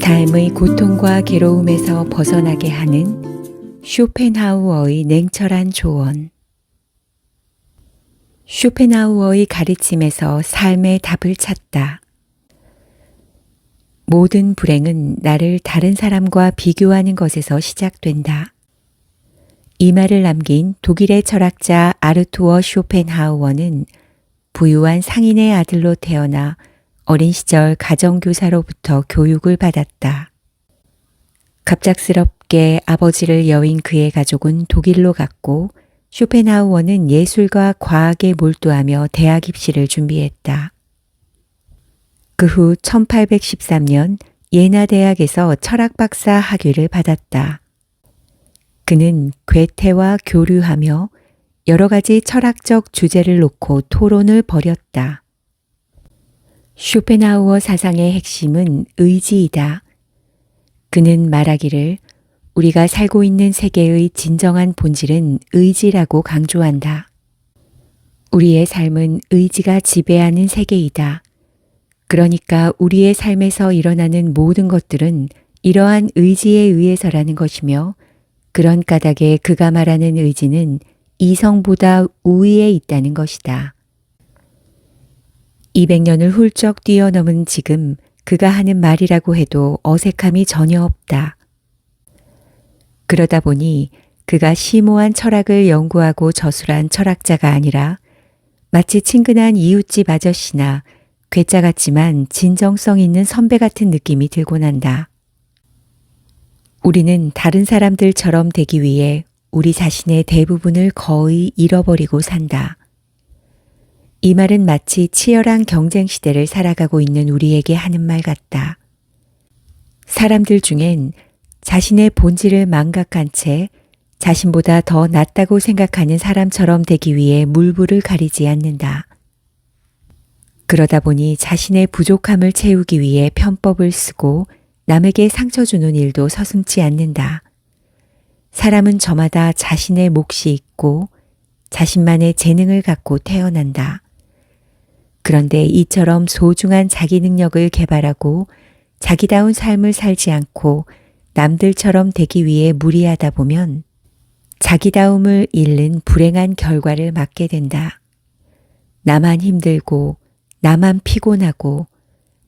삶의 고통과 괴로움에서 벗어나게 하는 쇼펜하우어의 냉철한 조언. 쇼펜하우어의 가르침에서 삶의 답을 찾다. 모든 불행은 나를 다른 사람과 비교하는 것에서 시작된다. 이 말을 남긴 독일의 철학자 아르투어 쇼펜하우어는 부유한 상인의 아들로 태어나 어린 시절 가정교사로부터 교육을 받았다. 갑작스럽게 아버지를 여인 그의 가족은 독일로 갔고 쇼펜하우어는 예술과 과학에 몰두하며 대학 입시를 준비했다. 그 후 1813년 예나 대학에서 철학 박사 학위를 받았다. 그는 괴테와 교류하며 여러 가지 철학적 주제를 놓고 토론을 벌였다. 쇼펜하우어 사상의 핵심은 의지이다. 그는 말하기를 우리가 살고 있는 세계의 진정한 본질은 의지라고 강조한다. 우리의 삶은 의지가 지배하는 세계이다. 그러니까 우리의 삶에서 일어나는 모든 것들은 이러한 의지에 의해서라는 것이며 그런 까닭에 그가 말하는 의지는 이성보다 우위에 있다는 것이다. 200년을 훌쩍 뛰어넘은 지금 그가 하는 말이라고 해도 어색함이 전혀 없다. 그러다 보니 그가 심오한 철학을 연구하고 저술한 철학자가 아니라 마치 친근한 이웃집 아저씨나 괴짜 같지만 진정성 있는 선배 같은 느낌이 들곤 한다. 우리는 다른 사람들처럼 되기 위해 우리 자신의 대부분을 거의 잃어버리고 산다. 이 말은 마치 치열한 경쟁 시대를 살아가고 있는 우리에게 하는 말 같다. 사람들 중엔 자신의 본질을 망각한 채 자신보다 더 낫다고 생각하는 사람처럼 되기 위해 물불을 가리지 않는다. 그러다 보니 자신의 부족함을 채우기 위해 편법을 쓰고 남에게 상처 주는 일도 서슴지 않는다. 사람은 저마다 자신의 몫이 있고 자신만의 재능을 갖고 태어난다. 그런데 이처럼 소중한 자기 능력을 개발하고 자기다운 삶을 살지 않고 남들처럼 되기 위해 무리하다 보면 자기다움을 잃는 불행한 결과를 맞게 된다. 나만 힘들고 나만 피곤하고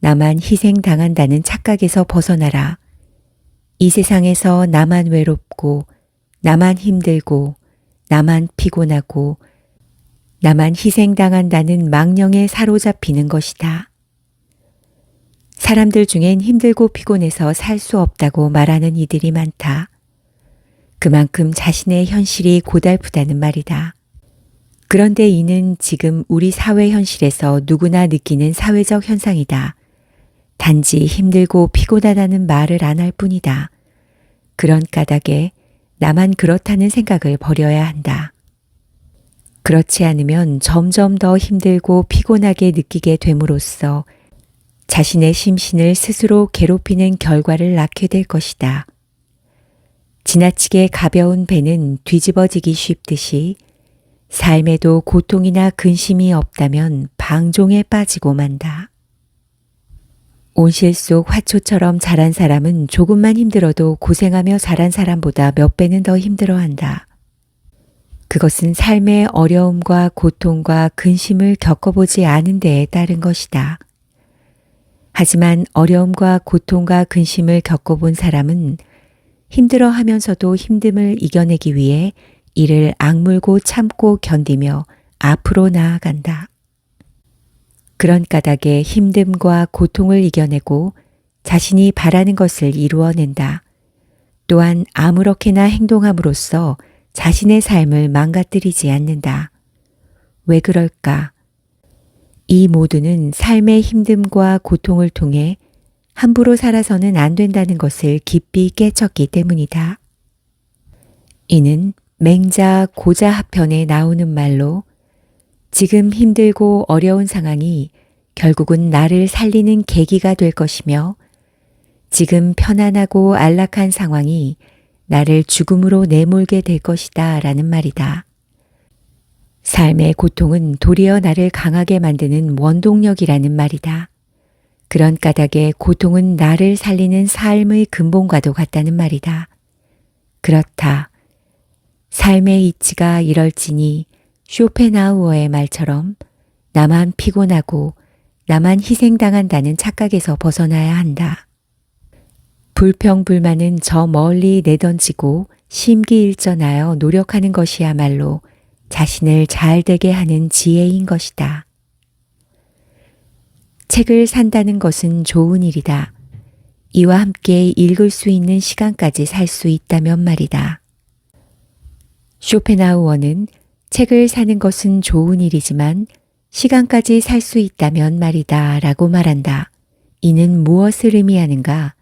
나만 희생당한다는 착각에서 벗어나라. 이 세상에서 나만 외롭고 나만 힘들고 나만 피곤하고 나만 희생당한다는 망령에 사로잡히는 것이다. 사람들 중엔 힘들고 피곤해서 살 수 없다고 말하는 이들이 많다. 그만큼 자신의 현실이 고달프다는 말이다. 그런데 이는 지금 우리 사회 현실에서 누구나 느끼는 사회적 현상이다. 단지 힘들고 피곤하다는 말을 안 할 뿐이다. 그런 까닭에 나만 그렇다는 생각을 버려야 한다. 그렇지 않으면 점점 더 힘들고 피곤하게 느끼게 됨으로써 자신의 심신을 스스로 괴롭히는 결과를 낳게 될 것이다. 지나치게 가벼운 배는 뒤집어지기 쉽듯이 삶에도 고통이나 근심이 없다면 방종에 빠지고 만다. 온실 속 화초처럼 자란 사람은 조금만 힘들어도 고생하며 자란 사람보다 몇 배는 더 힘들어한다. 그것은 삶의 어려움과 고통과 근심을 겪어보지 않은 데에 따른 것이다. 하지만 어려움과 고통과 근심을 겪어본 사람은 힘들어하면서도 힘듦을 이겨내기 위해 이를 악물고 참고 견디며 앞으로 나아간다. 그런 까닭에 힘듦과 고통을 이겨내고 자신이 바라는 것을 이루어낸다. 또한 아무렇게나 행동함으로써 자신의 삶을 망가뜨리지 않는다. 왜 그럴까? 이 모두는 삶의 힘듦과 고통을 통해 함부로 살아서는 안 된다는 것을 깊이 깨쳤기 때문이다. 이는 맹자 고자하편에 나오는 말로 지금 힘들고 어려운 상황이 결국은 나를 살리는 계기가 될 것이며 지금 편안하고 안락한 상황이 나를 죽음으로 내몰게 될 것이다 라는 말이다. 삶의 고통은 도리어 나를 강하게 만드는 원동력이라는 말이다. 그런 까닭에 고통은 나를 살리는 삶의 근본과도 같다는 말이다. 그렇다. 삶의 이치가 이럴지니 쇼펜하우어의 말처럼 나만 피곤하고 나만 희생당한다는 착각에서 벗어나야 한다. 불평불만은 저 멀리 내던지고 심기일전하여 노력하는 것이야말로 자신을 잘되게 하는 지혜인 것이다. 책을 산다는 것은 좋은 일이다. 이와 함께 읽을 수 있는 시간까지 살 수 있다면 말이다. 쇼펜하우어는 책을 사는 것은 좋은 일이지만 시간까지 살 수 있다면 말이다 라고 말한다. 이는 무엇을 의미하는가?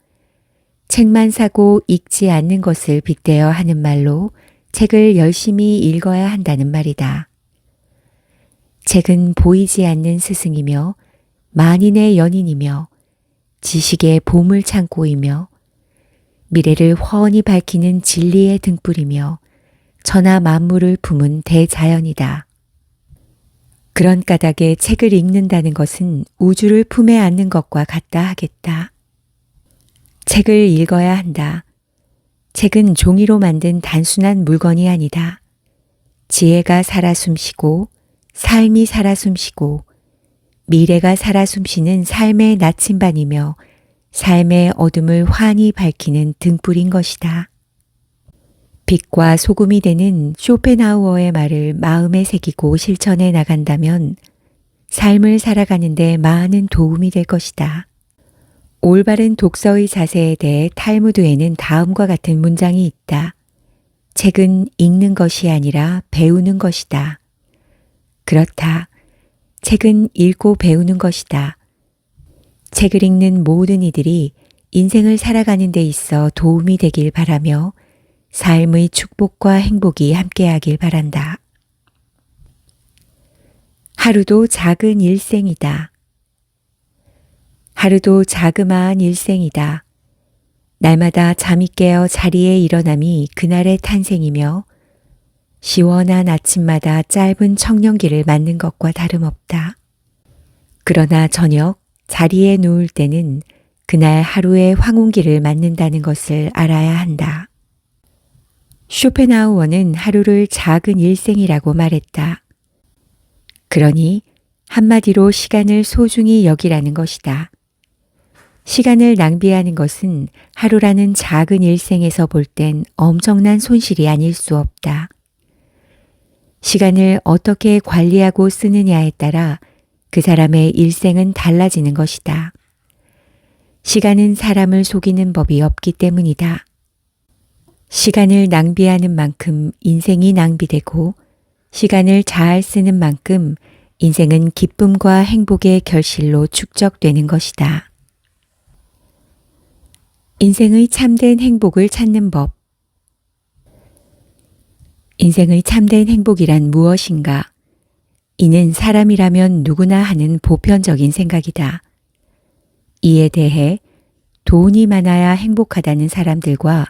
책만 사고 읽지 않는 것을 빗대어 하는 말로 책을 열심히 읽어야 한다는 말이다. 책은 보이지 않는 스승이며 만인의 연인이며 지식의 보물창고이며 미래를 훤히 밝히는 진리의 등불이며 천하 만물을 품은 대자연이다. 그런 까닭에 책을 읽는다는 것은 우주를 품에 안는 것과 같다 하겠다. 책을 읽어야 한다. 책은 종이로 만든 단순한 물건이 아니다. 지혜가 살아 숨쉬고 삶이 살아 숨쉬고 미래가 살아 숨쉬는 삶의 나침반이며 삶의 어둠을 환히 밝히는 등불인 것이다. 빛과 소금이 되는 쇼펜하우어의 말을 마음에 새기고 실천해 나간다면 삶을 살아가는 데 많은 도움이 될 것이다. 올바른 독서의 자세에 대해 탈무드에는 다음과 같은 문장이 있다. 책은 읽는 것이 아니라 배우는 것이다. 그렇다. 책은 읽고 배우는 것이다. 책을 읽는 모든 이들이 인생을 살아가는 데 있어 도움이 되길 바라며 삶의 축복과 행복이 함께하길 바란다. 하루도 작은 일생이다. 하루도 자그마한 일생이다. 날마다 잠이 깨어 자리에 일어남이 그날의 탄생이며 시원한 아침마다 짧은 청년기를 맞는 것과 다름없다. 그러나 저녁 자리에 누울 때는 그날 하루의 황혼기를 맞는다는 것을 알아야 한다. 쇼펜하우어는 하루를 작은 일생이라고 말했다. 그러니 한마디로 시간을 소중히 여기라는 것이다. 시간을 낭비하는 것은 하루라는 작은 일생에서 볼 땐 엄청난 손실이 아닐 수 없다. 시간을 어떻게 관리하고 쓰느냐에 따라 그 사람의 일생은 달라지는 것이다. 시간은 사람을 속이는 법이 없기 때문이다. 시간을 낭비하는 만큼 인생이 낭비되고 시간을 잘 쓰는 만큼 인생은 기쁨과 행복의 결실로 축적되는 것이다. 인생의 참된 행복을 찾는 법. 인생의 참된 행복이란 무엇인가? 이는 사람이라면 누구나 하는 보편적인 생각이다. 이에 대해 돈이 많아야 행복하다는 사람들과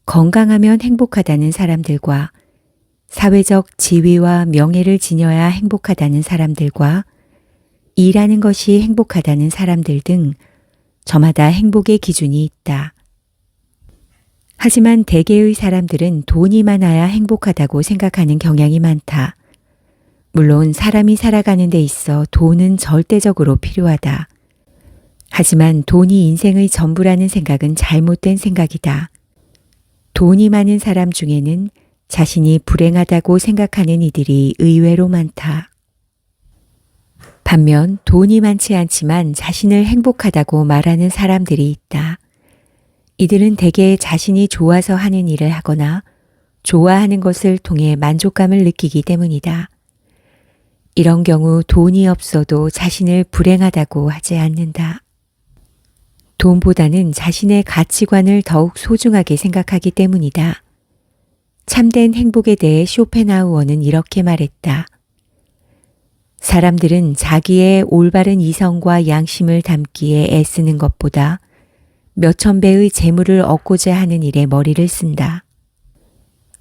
건강하면 행복하다는 사람들과 사회적 지위와 명예를 지녀야 행복하다는 사람들과 일하는 것이 행복하다는 사람들 등 저마다 행복의 기준이 있다. 하지만 대개의 사람들은 돈이 많아야 행복하다고 생각하는 경향이 많다. 물론 사람이 살아가는 데 있어 돈은 절대적으로 필요하다. 하지만 돈이 인생의 전부라는 생각은 잘못된 생각이다. 돈이 많은 사람 중에는 자신이 불행하다고 생각하는 이들이 의외로 많다. 반면 돈이 많지 않지만 자신을 행복하다고 말하는 사람들이 있다. 이들은 대개 자신이 좋아서 하는 일을 하거나 좋아하는 것을 통해 만족감을 느끼기 때문이다. 이런 경우 돈이 없어도 자신을 불행하다고 하지 않는다. 돈보다는 자신의 가치관을 더욱 소중하게 생각하기 때문이다. 참된 행복에 대해 쇼펜하우어는 이렇게 말했다. 사람들은 자기의 올바른 이성과 양심을 담기에 애쓰는 것보다 몇천 배의 재물을 얻고자 하는 일에 머리를 쓴다.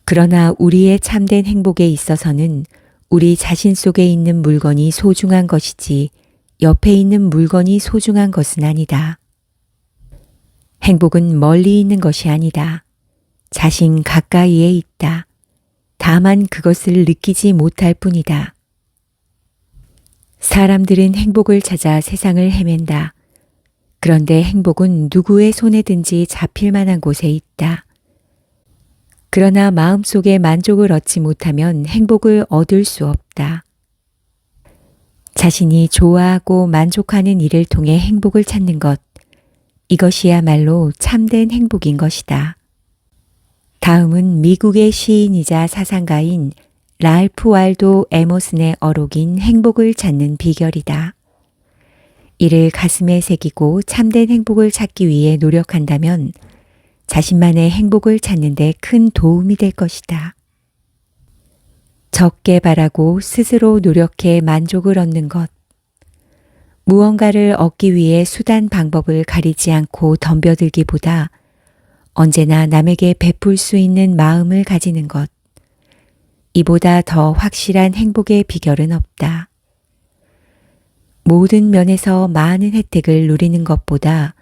그러나 우리의 참된 행복에 있어서는 우리 자신 속에 있는 물건이 소중한 것이지 옆에 있는 물건이 소중한 것은 아니다. 행복은 멀리 있는 것이 아니다. 자신 가까이에 있다. 다만 그것을 느끼지 못할 뿐이다. 사람들은 행복을 찾아 세상을 헤맨다. 그런데 행복은 누구의 손에든지 잡힐 만한 곳에 있다. 그러나 마음속에 만족을 얻지 못하면 행복을 얻을 수 없다. 자신이 좋아하고 만족하는 일을 통해 행복을 찾는 것, 이것이야말로 참된 행복인 것이다. 다음은 미국의 시인이자 사상가인 랄프 waldo 에머슨의 어록인 행복을 찾는 비결이다. 이를 가슴에 새기고 참된 행복을 찾기 위해 노력한다면 자신만의 행복을 찾는 데 큰 도움이 될 것이다. 적게 바라고 스스로 노력해 만족을 얻는 것. 무언가를 얻기 위해 수단 방법을 가리지 않고 덤벼들기보다 언제나 남에게 베풀 수 있는 마음을 가지는 것. 이보다 더 확실한 행복의 비결은 없다. 모든 면에서 많은 혜택을 누리는 것보다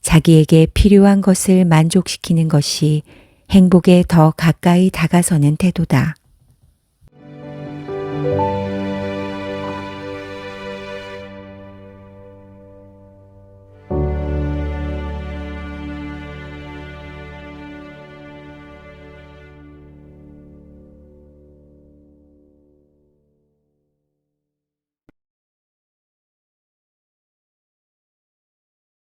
자기에게 필요한 것을 만족시키는 것이 행복에 더 가까이 다가서는 태도다.